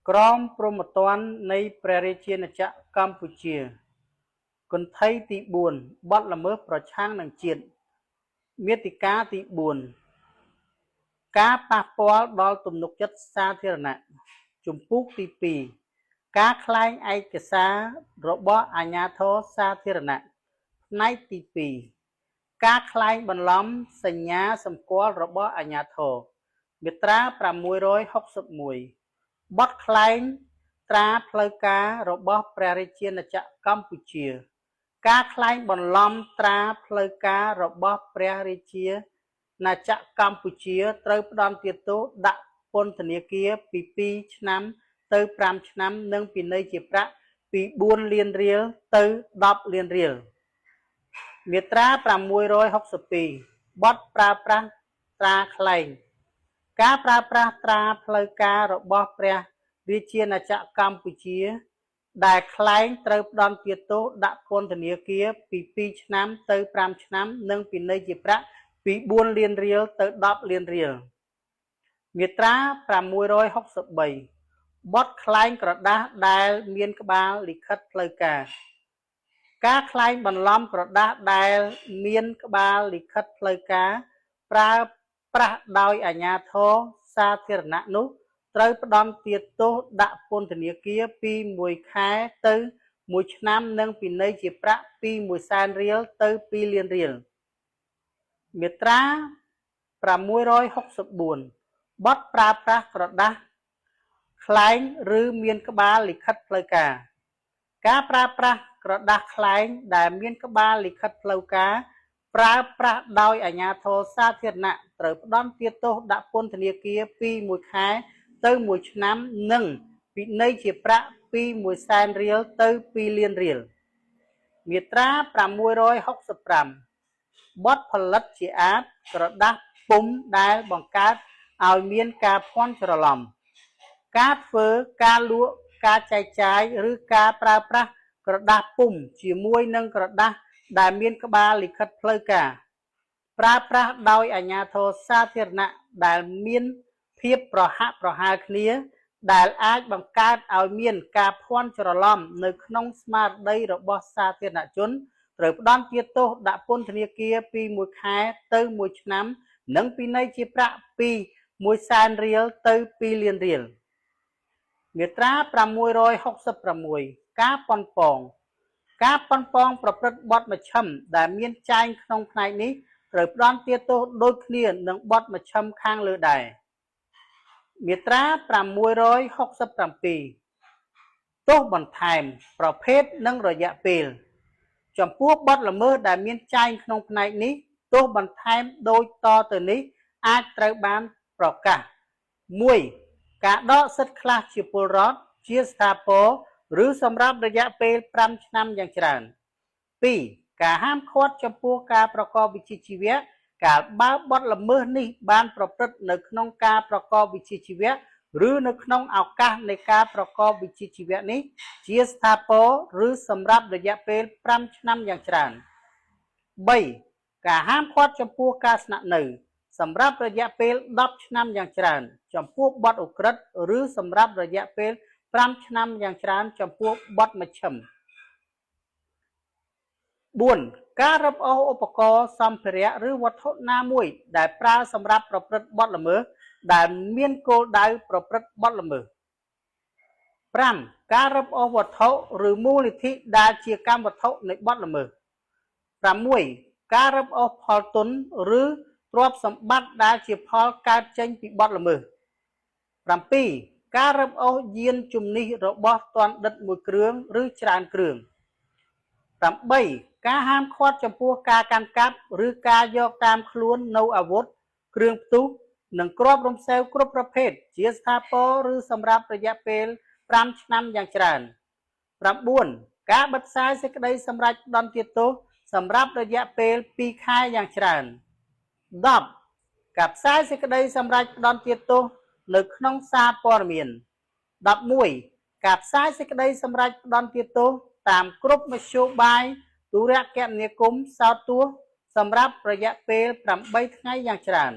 ក្រមព្រហ្មទណ្ឌនៃព្រះរាជាណាចក្រកម្ពុជាគន្ថីទី4បទល្មើសប្រឆាំងនឹងជាតិមាតិកាទី4ការប៉ះពាល់ដល់ទំនុកចិត្តសាធារណៈជំពូកទី2ការក្លែងឯកសាររបស់អាជ្ញាធរសាធារណៈផ្នែកទី2ការក្លែងបន្លំសញ្ញាសម្គាល់របស់អាជ្ញាធរមាត្រា661បទក្លែងត្រាផ្លូវការរបស់ព្រះរាជាណាចក្រកម្ពុជាការក្លែងបន្លំត្រាផ្លូវការរបស់ព្រះរាជាណាចក្រកម្ពុជាត្រូវផ្តន្ទាទោសដាក់ពន្ធនាគារពី2ឆ្នាំទៅ5ឆ្នាំនិងពិន័យជាប្រាក់ពី4លានរៀលទៅ10លានរៀលមាត្រា662បទប្រើប្រាស់ត្រាក្លែងការប្រើប្រាស់ត្រាផ្លូវការរបស់ព្រះរាជាណាចក្រកម្ពុជាដែលក្លែងត្រូវផ្តន្ទាទោសដាក់ពន្ធនាគារពី2ឆ្នាំទៅ5ឆ្នាំនិងពិន័យជាប្រាក់ពី4លានរៀលទៅ10លានរៀលមាត្រា663បទក្លែងក្រដាស់ដែលមានក្បាលលិខិតផ្លូវការការក្លែងបន្លំក្រដាស់ដែលមានក្បាលលិខិតផ្លូវការប្រើប្រាស់ដោយអាជ្ញាធរសាធារណៈនោះត្រូវផ្តន្ទាទោសដាក់ពន្ធនាគារពី1ខែទៅ1ឆ្នាំនិងពិន័យជាប្រាក់ពី100,000រៀលទៅ2លានរៀលមាត្រា664បទប្រើប្រាស់ក្រដាស់ក្លែងឬមានក្បាលលិខិតផ្លូវការការប្រើប្រាស់ក្រដាស់ក្លែងដែលមានក្បាលលិខិតផ្លូវការប្រើប្រាស់ដោយអាជ្ញាធរសាធារណៈត្រូវផ្តន្ទាទោសដាក់ពន្ធនាគារពី1ខែទៅ1ឆ្នាំនិងពិន័យជាប្រាក់ពី100,000រៀលទៅ2លានរៀលមាត្រា665បទផលិតជាអាតក្រដាស់ពុម្ពដែលបង្កើតឲ្យមានការភ័ន្តច្រឡំការធ្វើការលក់ការចែកចាយឬការប្រើប្រាស់ក្រដាស់ពុម្ពជាមួយនឹងក្រដាស់ដែលមានក្បាលលិខិតផ្លូវការប្រើប្រាស់ដោយអាជ្ញាធរសាធារណៈដែលមានភាពប្រហាក់ប្រហែលគ្នាដែលអាចបង្កើតឲ្យមានការភ័ន្តច្រឡំនៅក្នុងស្មារតីរបស់សាធារណជនត្រូវផ្តន្ទាទោសដាក់ពន្ធនាគារពី1ខែទៅ1ឆ្នាំនិងពិន័យជាប្រាក់ពី100,000រៀលទៅ2លានរៀលមាត្រា666ការប៉ុនប៉ងការប៉ុនប៉ងប្រព្រឹត្តបទមជ្ឈិមដែលមានចែងក្នុងផ្នែកនេះត្រូវផ្តន្ទាទោសដូចគ្នានឹងបទមជ្ឈិមខាងលើដែរមាត្រា667ទោសបន្ថែមប្រភេទនិងរយៈពេលចំពោះបទល្មើសដែលមានចែងក្នុងផ្នែកនេះទោសបន្ថែមដូចតទៅនេះអាចត្រូវបានប្រកាស 1. ការដកសិទ្ធិខ្លះជាពលរដ្ឋជាស្ថាពរឬសម្រាប់រយៈពេល5ឆ្នាំយ៉ាងច្រើន 2. ការហាមឃាត់ចំពោះការប្រកបវិជ្ជាជីវៈកាលបើបទល្មើសនេះបានប្រព្រឹត្តនៅក្នុងការប្រកបវិជ្ជាជីវៈឬនៅក្នុងឱកាសនៃការប្រកបវិជ្ជាជីវៈនេះជាស្ថាពរឬសម្រាប់រយៈពេល5ឆ្នាំយ៉ាងច្រើន 3. ការហាមឃាត់ចំពោះការស្នាក់នៅសម្រាប់រយៈពេល10ឆ្នាំយ៉ាងច្រើនចំពោះបទឧក្រិដ្ឋឬសម្រាប់រយៈពេល5ឆ្នាំយ៉ាងច្រើនចំពោះបទមជ្ឈិម 4. ការរឹបអូសឧបករណ៍សម្ភារៈឬវត្ថុណាមួយដែលប្រើសម្រាប់ប្រព្រឹត្តបទល្មើសដែលមានគោលដៅប្រព្រឹត្តបទល្មើស 5. ការរឹបអូសវត្ថុឬមូលនិធិដែលជាកម្មវត្ថុនៃបទល្មើស 6. ការរឹបអូសផលទុនឬទ្រព្យសម្បត្តិដែលជាផលកើតចេញពីបទល្មើស 7. ការរឹបអូសយានជំនិះរបស់ទណ្ឌិតមួយគ្រឿងឬច្រើនគ្រឿង 8. ការហាមឃាត់ចំពោះការកាន់កាប់ឬការយកតាមខ្លួននៅអាវុធគ្រឿងផ្ទុះនិងគ្រាប់រំសេវគ្រប់ប្រភេទជាស្ថាពរឬសម្រាប់រយៈពេល5ឆ្នាំយ៉ាងច្រើន 9. ការបិទផ្សាយសេចក្តីសម្រេចផ្តន្ទាទោសសម្រាប់រយៈពេល2ខែយ៉ាងច្រើន 10. ការផ្សាយសេចក្តីសម្រេចផ្តន្ទាទោសនៅក្នុងសារព័ត៌មាន 11. ការផ្សាយសេចក្តីសម្រេចផ្តន្ទាទោសតាមគ្រប់មធ្យោបាយទូរគមនាគមន៍សោតទស្សន៍សម្រាប់រយៈពេល8ថ្ងៃយ៉ាងច្រើន